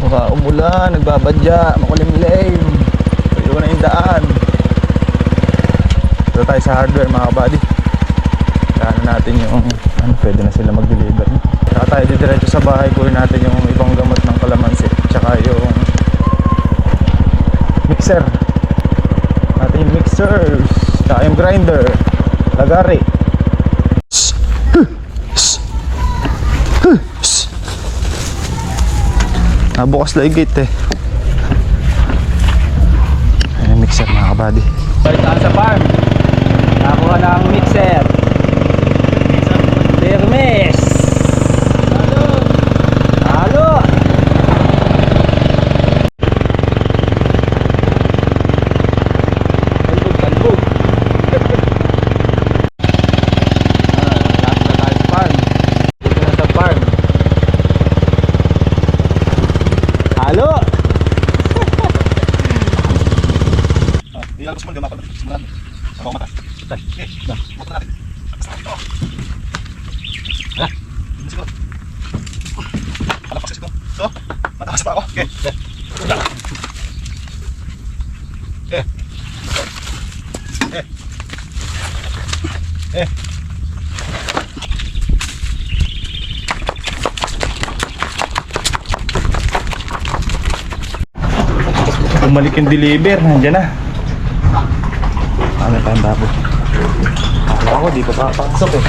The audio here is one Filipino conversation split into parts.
Mukha umulan, nagbabadya, makulimlim. Pwede na yung daan. Ito tayo sa hardware mga kabady. Daanan natin yung pwede na sila mag-deliver. Saka tayo didiretso sa bahay, kunin natin yung ibang gamot ng kalamansi. Tsaka yung mixer. Natin yung mixers. Tsaka yung grinder. Lagari. Bukas lang yung gate eh. Ayan, mixer mga kabady. Balik tayo sa farm. Nakuha na ang mixer. Hermes. Halo. Kalbog. Nasa tayo sa farm. Dito na sa farm. Halo. Ilagos mo yung mapa. Simulan. Sa bawang mata. Tay. Okay. Buto natin. Ito. Ha? Siguro. Palapas ko. So, matakas pa ako. Okay. Eh. Eh. Bumalik yung deliver, nandiyan na. Ano tayong babo? Akala ko di pa papasok eh.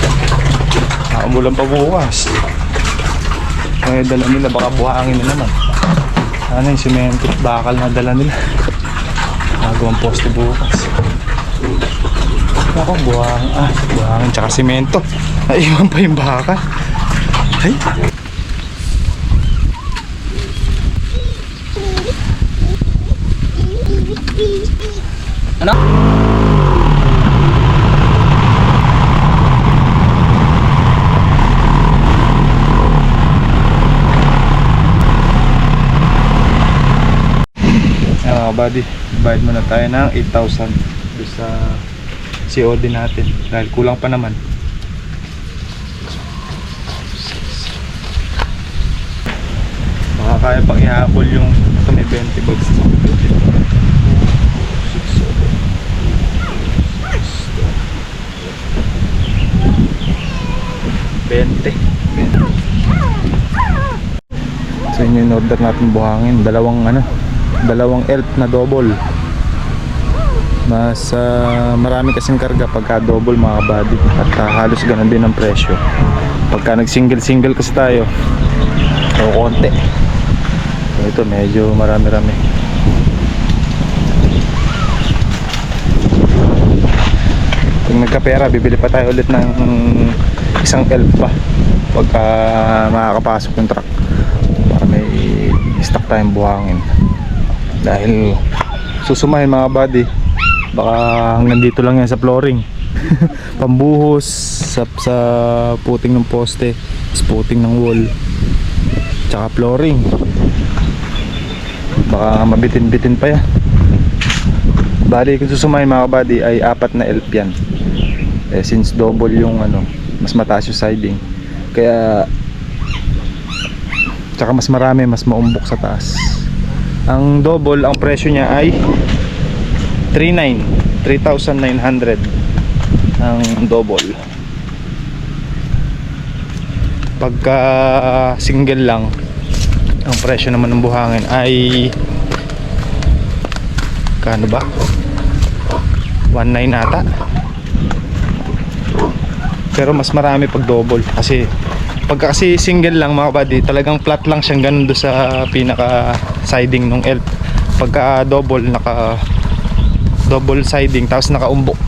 Umulan pa bukas. Kaya dala nila, baka buhangin na naman. Ano yung semento, bakal na dala nila. Nagawang poste bukas. Ako, buhangin tsaka semento. Naiwan pa yung bakal. Ay! Ano? Buddy, bayad muna tayo ng 8,000 doon sa COD natin dahil kulang pa naman. Baka kaya pang ihabol yung ito, may 20 bucks. 20. So yun yung order natin buhangin, dalawang elf na double. Mas marami kasing karga pagka double mga kabady. At halos ganun din ang presyo. Pagka nag single kasi tayo, o konti. So ito medyo marami-rami. Kung nagkapera, bibili pa tayo ulit ng isang elf pa pagka makakapasok yung truck para may stock tayong buhangin. Dahil susumahin mga buddy, baka hanggang dito lang yan sa flooring. Pambuhos sa puting ng poste, puting ng wall, tsaka flooring. Baka mabitin-bitin pa yan. Bali kung susumahin mga buddy ay 4 na elf yan. Since double yung mas mataas yung siding, kaya tsaka mas marami, mas maumbok sa taas. Ang double, ang presyo niya ay 3,900 ang double. Pagka single lang, ang presyo naman ng buhangin ay kano ba? 1,900 ata. Pero mas marami pag double kasi pagka kasi single lang mga buddy, talagang flat lang siyang ganun do sa pinaka siding ng elf. Pagka double, naka double siding tapos nakaumbok,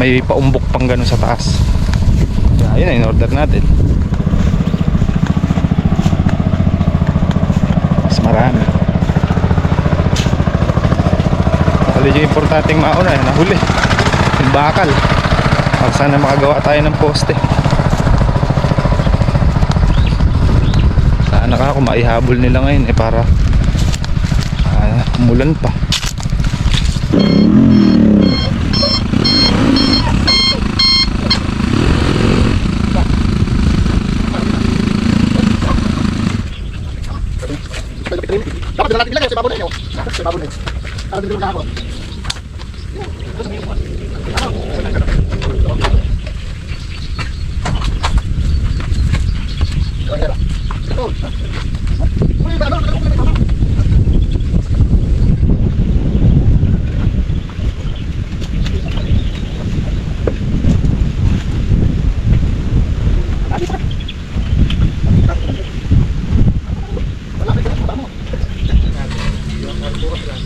may paumbok pang ganun sa taas. Ayun na in order natin. Mas marami. Medyo importanteng mauna nahuli yung bakal. Sana makagawa tayo ng poste. Sana ka kung maihabol nila ngayon para umulan pa. Dapat na natin ilagay sa baboy na inyo. Sa baboy na. Para din kahapon.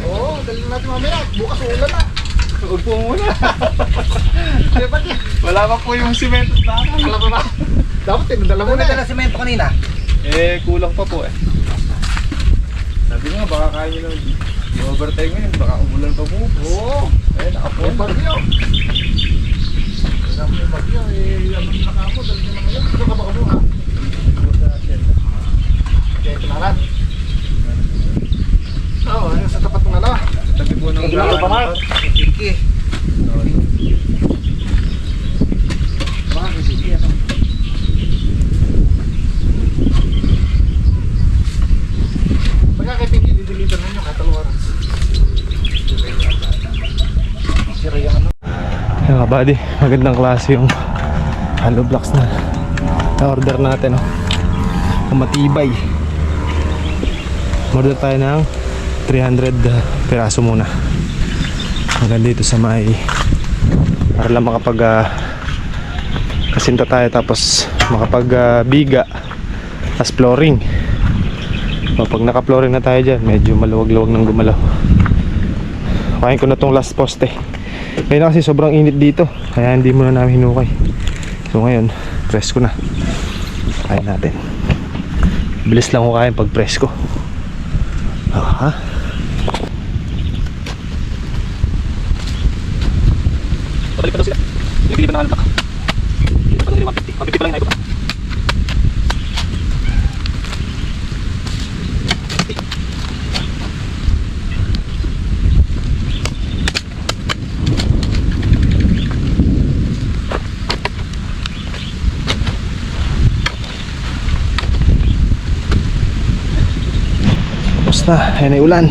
Oo, dali natin mamaya. Bukas ulan na. Huwag po muna. Wala pa po yung simento sa akin. Alam mo ba? Dapat tinadala mo na eh. semento kanina. Kulang pa po eh. Sabi nga, baka kaya nyo lang i-overtime ngayon. Baka umulan pa po. Oo. Nakapon. Bagyo. Kasama yung bagyo eh. Ano na ka mo? Dali na ngayon. Ito ka baka mo ha? Okay, kinaran. Oo, ano sa tapat ng ano? Tabi po ng Kailangan pa, Mark. Sige. Baka sige ano. Pagka kay Pinky, dideliver ninyo kahit 2 oras. Sira yung ano. Ayan nga buddy, magandang klase yung hollow blocks na order natin, oh. Matibay. Order tayo ng 300 piraso muna. Hanggang dito sa may para lang makapag kasinta tayo, tapos makapag biga tas flooring. Pag naka flooring na tayo dyan, medyo maluwag-luwag ng gumalaw. Kain ko na tong last poste. Ngayon kasi sobrang init dito, kaya hindi muna namin hinukay. So ngayon, press ko na. Kain natin. Bilis lang ko kain pag press ko. Aha. Balik pa daw sila. Nagpili pa ng alak. Dito pa nila 150. 150 pa lang yung naipot. Tapos na, ayan ay ulan.